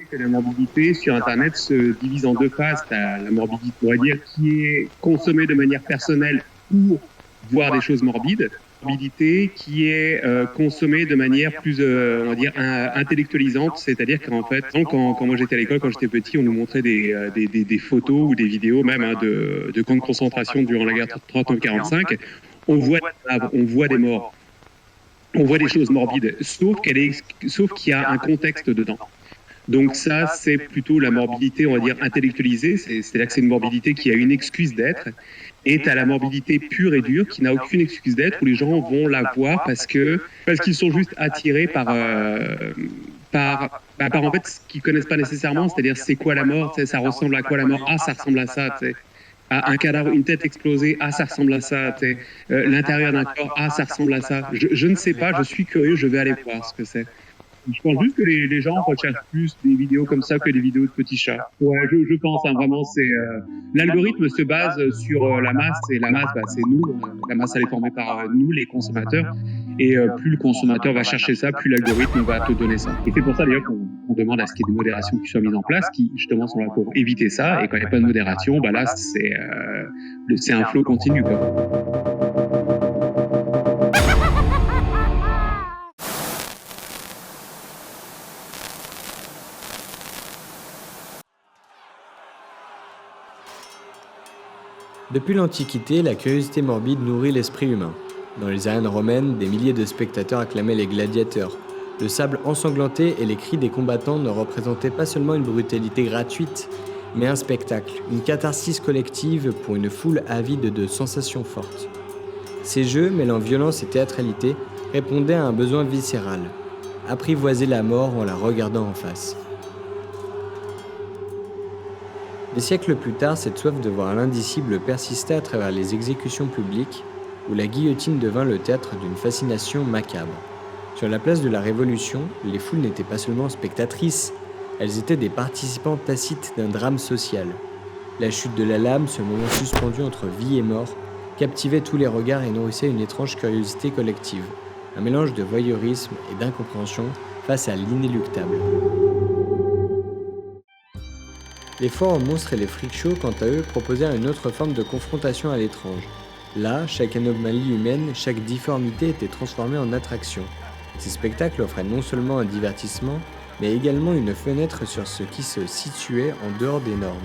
que la morbidité sur Internet se divise en deux phases. Tu as la morbidité, on va dire, qui est consommée de manière personnelle pour voir des choses morbides. Morbidité qui est consommée de manière plus, on va dire, intellectualisante. C'est-à-dire qu'en fait, quand moi j'étais à l'école, quand j'étais petit, on nous montrait des photos ou des vidéos même de camps de concentration durant la guerre 39-45. On voit des morts. On voit des choses morbides, sauf qu'il y a un contexte dedans. Donc ça, c'est plutôt la morbidité, on va dire, intellectualisée. C'est-à-dire que c'est une morbidité qui a une excuse d'être. Et tu as la morbidité pure et dure qui n'a aucune excuse d'être, où les gens vont la voir parce qu'ils sont juste attirés par en fait ce qu'ils connaissent pas nécessairement, c'est-à-dire c'est quoi la mort, ça ressemble à quoi la mort, ah ça ressemble à ça, un cadavre, une tête explosée, ah ça ressemble à ça, l'intérieur d'un corps, ah ça ressemble à ça. Je ne sais pas, je suis curieux, je vais aller voir ce que c'est. Je pense juste que les gens recherchent plus des vidéos comme ça que des vidéos de petits chats. Ouais, je pense, hein, vraiment, l'algorithme se base sur la masse, et la masse, c'est nous. La masse, elle est formée par nous, les consommateurs. Et plus le consommateur va chercher ça, plus l'algorithme va te donner ça. Et c'est pour ça, d'ailleurs, qu'on demande à ce qu'il y ait des modérations qui soient mises en place, qui, justement, sont là pour éviter ça. Et quand il n'y a pas de modération, là, c'est un flow continu, quoi. Depuis l'Antiquité, la curiosité morbide nourrit l'esprit humain. Dans les arènes romaines, des milliers de spectateurs acclamaient les gladiateurs. Le sable ensanglanté et les cris des combattants ne représentaient pas seulement une brutalité gratuite, mais un spectacle, une catharsis collective pour une foule avide de sensations fortes. Ces jeux, mêlant violence et théâtralité, répondaient à un besoin viscéral, apprivoiser la mort en la regardant en face. Des siècles plus tard, cette soif de voir l'indicible persista à travers les exécutions publiques, où la guillotine devint le théâtre d'une fascination macabre. Sur la place de la Révolution, les foules n'étaient pas seulement spectatrices, elles étaient des participants tacites d'un drame social. La chute de la lame, ce moment suspendu entre vie et mort, captivait tous les regards et nourrissait une étrange curiosité collective, un mélange de voyeurisme et d'incompréhension face à l'inéluctable. Les foires aux monstres et les freak shows, quant à eux, proposaient une autre forme de confrontation à l'étrange. Là, chaque anomalie humaine, chaque difformité était transformée en attraction. Ces spectacles offraient non seulement un divertissement, mais également une fenêtre sur ce qui se situait en dehors des normes.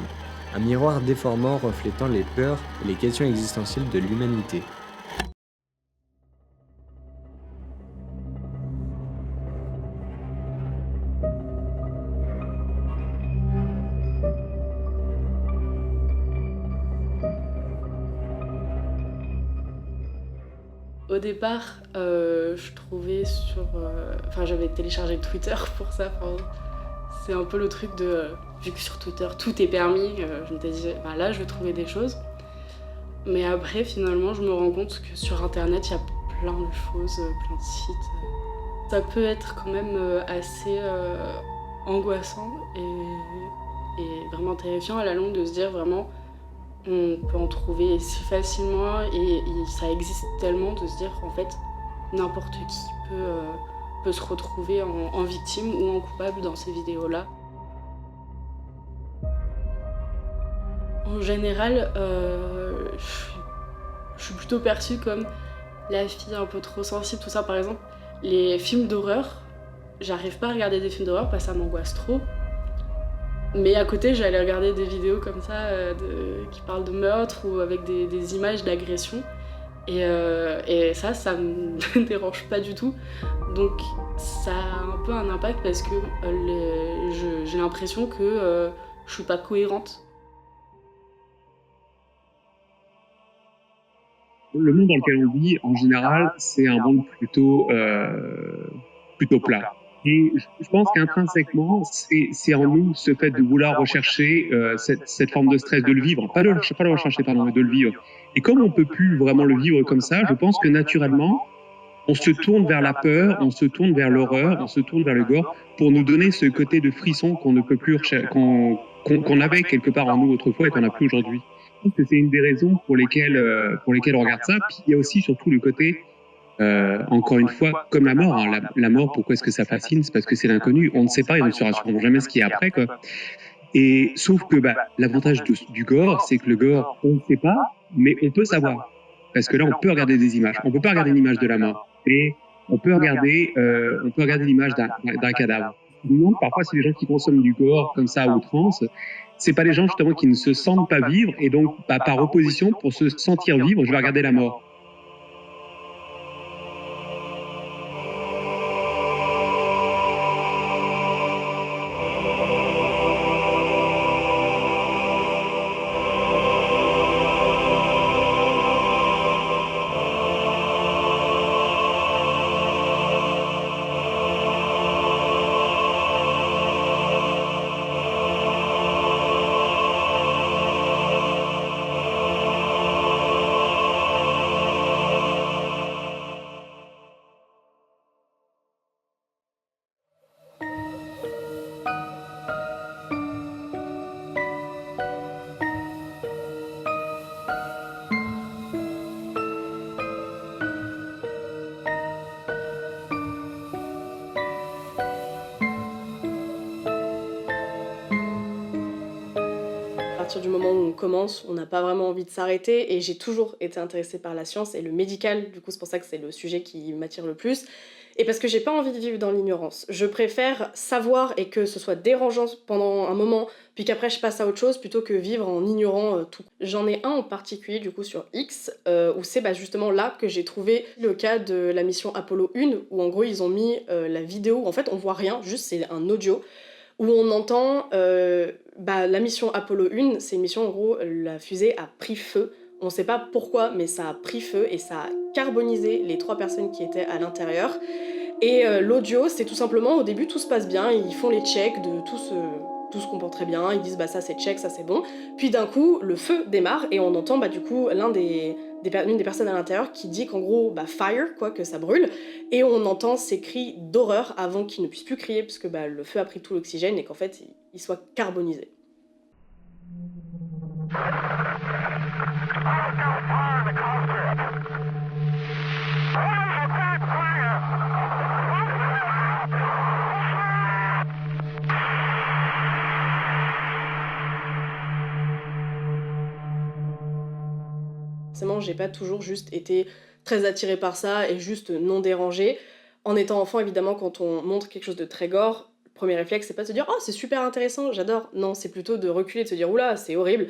Un miroir déformant reflétant les peurs et les questions existentielles de l'humanité. Au départ, je trouvais j'avais téléchargé Twitter pour ça. C'est un peu le truc de... vu que sur Twitter, tout est permis, je me disais, là, je vais trouver des choses. Mais après, finalement, je me rends compte que sur Internet, il y a plein de choses, plein de sites. Ça peut être quand même assez angoissant et vraiment terrifiant à la longue de se dire vraiment... On peut en trouver si facilement et ça existe tellement de se dire en fait n'importe qui peut se retrouver en victime ou en coupable dans ces vidéos-là. En général, je suis plutôt perçue comme la fille un peu trop sensible, tout ça. Par exemple, les films d'horreur, j'arrive pas à regarder des films d'horreur parce que ça m'angoisse trop. Mais à côté, j'allais regarder des vidéos comme ça qui parlent de meurtre ou avec des images d'agression. Et ça me dérange pas du tout. Donc ça a un peu un impact parce que j'ai l'impression que je suis pas cohérente. Le monde dans lequel on vit, en général, c'est un monde plutôt plat. Et je pense qu'intrinsèquement, c'est en nous ce fait de vouloir rechercher cette forme de stress, de le vivre, pas de le rechercher, pardon, mais de le vivre. Et comme on peut plus vraiment le vivre comme ça, je pense que naturellement, on se tourne vers la peur, on se tourne vers l'horreur, on se tourne vers le gore pour nous donner ce côté de frisson qu'on ne peut plus qu'on avait quelque part en nous autrefois et qu'on n'a plus aujourd'hui. Je pense que c'est une des raisons pour lesquelles on regarde ça. Puis il y a aussi surtout le côté Encore une fois, comme la mort, hein, la mort, pourquoi est-ce que ça fascine? C'est parce que c'est l'inconnu. On ne sait pas et on ne saura sûrement jamais ce qui est après, quoi. Et sauf que l'avantage du gore, c'est que le gore, on ne sait pas, mais on peut savoir. Parce que là, on peut regarder des images. On peut pas regarder une image de la mort, mais on peut regarder l'image d'un cadavre. Donc, parfois, c'est les gens qui consomment du gore comme ça à outrance. C'est pas les gens justement qui ne se sentent pas vivre et donc par opposition, pour se sentir vivre, je vais regarder la mort. À partir du moment où on commence, on n'a pas vraiment envie de s'arrêter et j'ai toujours été intéressée par la science et le médical, du coup c'est pour ça que c'est le sujet qui m'attire le plus. Et parce que j'ai pas envie de vivre dans l'ignorance. Je préfère savoir et que ce soit dérangeant pendant un moment, puis qu'après je passe à autre chose plutôt que vivre en ignorant tout. J'en ai un en particulier du coup sur X, où c'est justement là que j'ai trouvé le cas de la mission Apollo 1, où en gros ils ont mis la vidéo, en fait on voit rien, juste c'est un audio, où on entend la mission Apollo 1, c'est une mission en gros, la fusée a pris feu. On sait pas pourquoi, mais ça a pris feu et ça a carbonisé les 3 personnes qui étaient à l'intérieur. Et l'audio, c'est tout simplement, au début, tout se passe bien, ils font les checks de tout se comporte très bien, ils disent ça c'est check, ça c'est bon. Puis d'un coup, le feu démarre et on entend du coup une des personnes à l'intérieur qui dit qu'en gros, fire, quoi, que ça brûle. Et on entend ces cris d'horreur avant qu'ils ne puissent plus crier parce que le feu a pris tout l'oxygène et qu'en fait, il soit carbonisé. Forcément, j'ai pas toujours juste été très attirée par ça et juste non dérangée. En étant enfant, évidemment, quand on montre quelque chose de très gore, le premier réflexe, c'est pas de se dire « Oh, c'est super intéressant, j'adore !» Non, c'est plutôt de reculer et de se dire « Oula, c'est horrible !»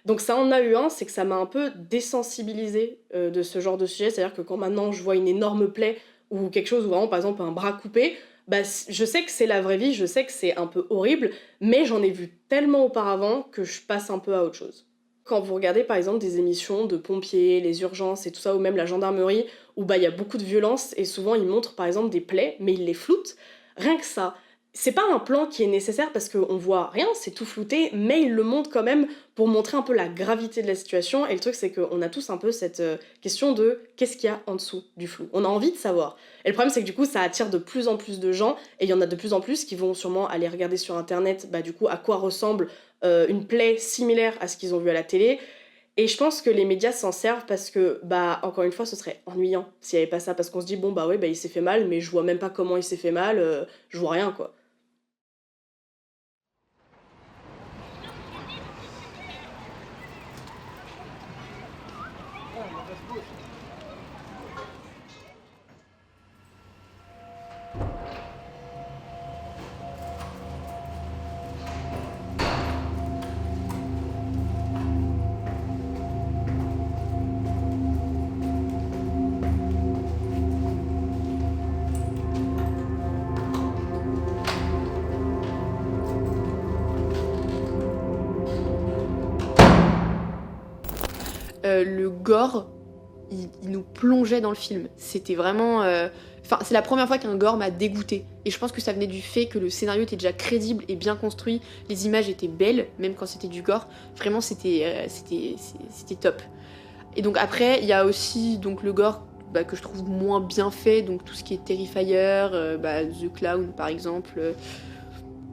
Donc ça en a eu un, c'est que ça m'a un peu désensibilisée de ce genre de sujet. C'est-à-dire que quand maintenant je vois une énorme plaie ou quelque chose, ou vraiment par exemple un bras coupé, je sais que c'est la vraie vie, je sais que c'est un peu horrible, mais j'en ai vu tellement auparavant que je passe un peu à autre chose. Quand vous regardez par exemple des émissions de pompiers, les urgences et tout ça, ou même la gendarmerie, où y a beaucoup de violence, et souvent ils montrent par exemple des plaies, mais ils les floutent, rien que ça. C'est pas un plan qui est nécessaire parce qu'on voit rien, c'est tout flouté, mais ils le montrent quand même pour montrer un peu la gravité de la situation, et le truc c'est qu'on a tous un peu cette question de qu'est-ce qu'il y a en dessous du flou. On a envie de savoir. Et le problème c'est que du coup ça attire de plus en plus de gens, et il y en a de plus en plus qui vont sûrement aller regarder sur internet du coup à quoi ressemble une plaie similaire à ce qu'ils ont vu à la télé. Et je pense que les médias s'en servent parce que, encore une fois, ce serait ennuyant s'il n'y avait pas ça, parce qu'on se dit, il s'est fait mal, mais je vois même pas comment il s'est fait mal, je vois rien, quoi. Le gore, il nous plongeait dans le film. C'était vraiment... c'est la première fois qu'un gore m'a dégoûtée. Et je pense que ça venait du fait que le scénario était déjà crédible et bien construit. Les images étaient belles, même quand c'était du gore. Vraiment, c'était top. Et donc après, il y a aussi donc, le gore que je trouve moins bien fait. Donc tout ce qui est Terrifier, The Clown par exemple.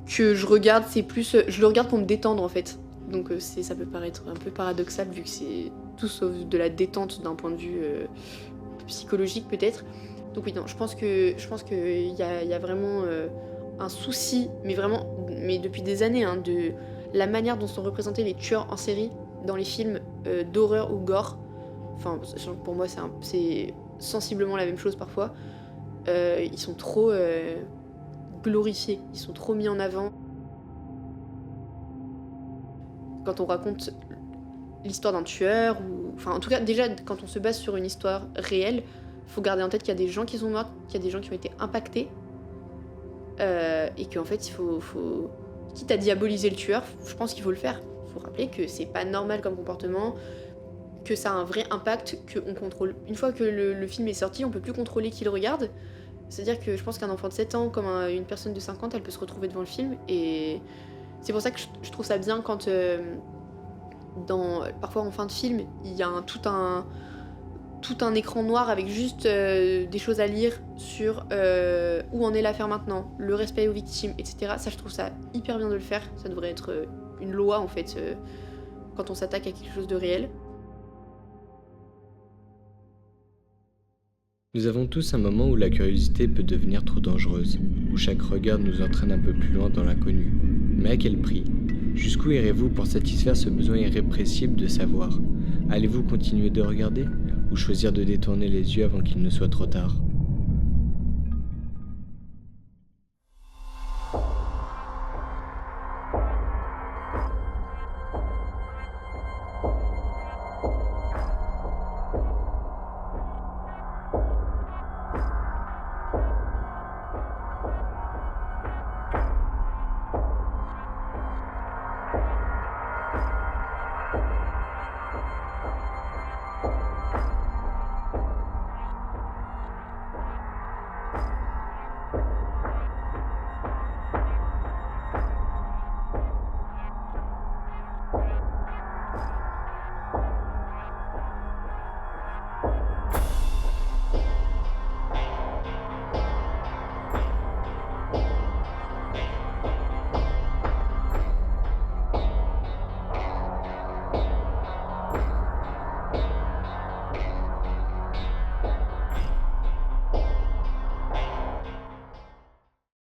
Que je regarde, c'est plus... je le regarde pour me détendre en fait. Donc ça peut paraître un peu paradoxal vu que c'est tout sauf de la détente d'un point de vue psychologique peut-être. Donc oui, non, je pense qu'il y a vraiment un souci, mais depuis des années, hein, de la manière dont sont représentés les tueurs en série dans les films d'horreur ou gore. Enfin, pour moi, c'est sensiblement la même chose parfois. Ils sont trop glorifiés, ils sont trop mis en avant. Quand on raconte l'histoire d'un tueur, enfin en tout cas déjà quand on se base sur une histoire réelle, il faut garder en tête qu'il y a des gens qui sont morts, qu'il y a des gens qui ont été impactés, et qu'en fait il faut, quitte à diaboliser le tueur, je pense qu'il faut le faire. Il faut rappeler que c'est pas normal comme comportement, que ça a un vrai impact, qu'on contrôle. Une fois que le film est sorti, on peut plus contrôler qui le regarde. C'est-à-dire que je pense qu'un enfant de 7 ans comme une personne de 50, elle peut se retrouver devant le film, et c'est pour ça que je trouve ça bien quand parfois en fin de film, il y a tout un écran noir avec juste des choses à lire sur où en est l'affaire maintenant, le respect aux victimes, etc. Ça, je trouve ça hyper bien de le faire. Ça devrait être une loi en fait quand on s'attaque à quelque chose de réel. Nous avons tous un moment où la curiosité peut devenir trop dangereuse, où chaque regard nous entraîne un peu plus loin dans l'inconnu. Mais à quel prix ? Jusqu'où irez-vous pour satisfaire ce besoin irrépressible de savoir ? Allez-vous continuer de regarder ? Ou choisir de détourner les yeux avant qu'il ne soit trop tard ?